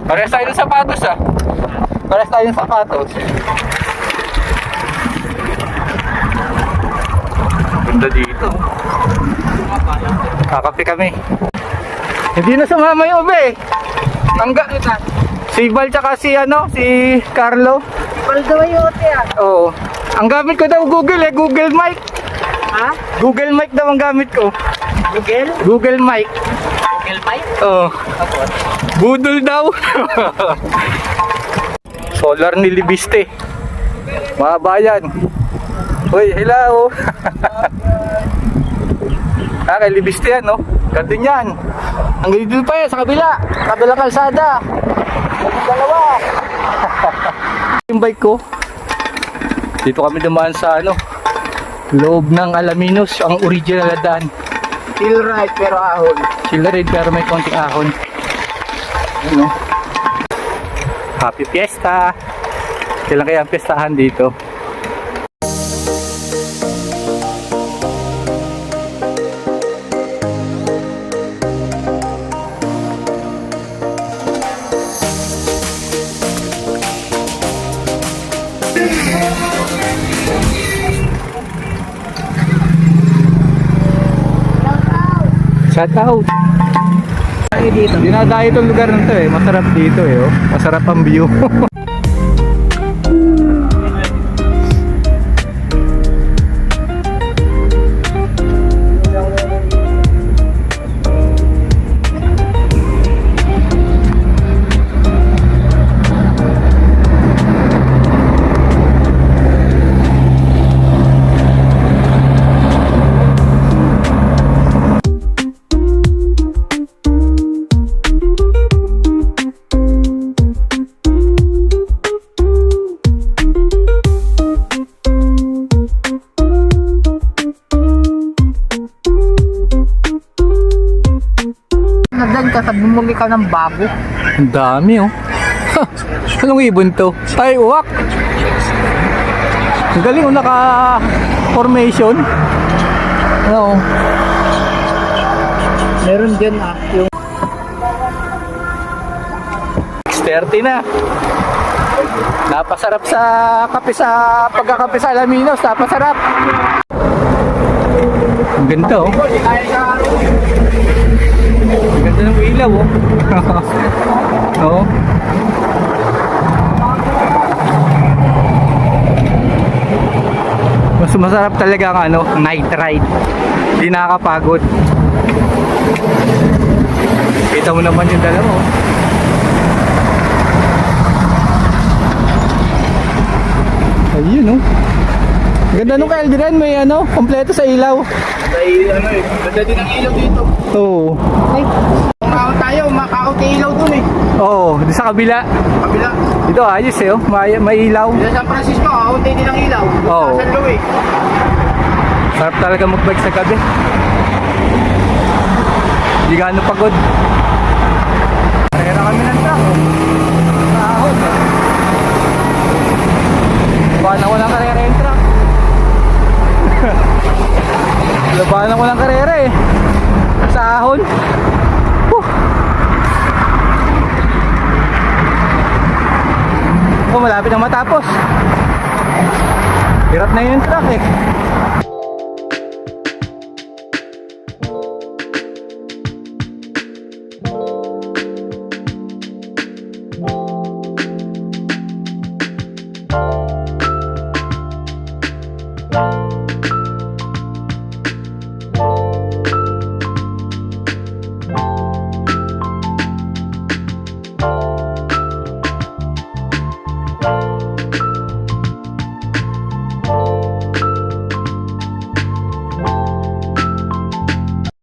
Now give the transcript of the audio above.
Parehas tayo ng sapatos ah. Parehas tayo ng sapatos. Ganda dito. Kakape kami. Hindi na sumama yung ube. Si Val tsaka si Carlo. Val daw yung ote ah. Oo. Ang gamit ko daw Google Google Mic. Ha? Google Mic daw ang gamit ko. Google? Google Mic. Google Mic? Oo. Budol daw. Solar ni Libiste. Mga bayan. Uy, hello. Kay Libiste yan, no? Ganda yan. Ang dito pa yan, sa kabila. Kabilang kalsada. Dalawa. Yung bike ko. Dito kami dumaan sa loob ng Alaminos, ang original na daan. Chill ride pero ahon. Chill ride pero may konting ahon. Ano? Happy Fiesta! Kailan kaya ang pestahan dito? Shout out! Dito. Dinadayo itong lugar nito masarap dito masarap ang view. Nagdan ka, bumuli ka ng bago. Ang dami Anong ibon to? Ay, uwak! Ang galing naka formation. Meron dyan yung 6:30 na. Napasarap sa kape sa pagkakape sa Alaminos. Napasarap. Ang ganda Ang ganda ng ilaw Oo. Mas masarap talaga ang night ride. Hindi nakakapagod. Kita mo naman yung dalawa Ayun Ganda nung Calderon, may kompleto sa ilaw. may ganda din ang ilaw dito. Oo. Ay, makakot tayo, makakot yung ilaw dun Oo, di sa kabila. Kabila. Dito ayos may ilaw. Sa San Francisco, makakot din ang ilaw. Oo. Sa San Luis. Sarap talaga magbike sa gabi. Hindi gaano pagod. Karera kami ng truck Ahon Labanan ko lang karera yung truck. Labanan ko lang karera sa ahon. Malapit na matapos. Hirap na yung truck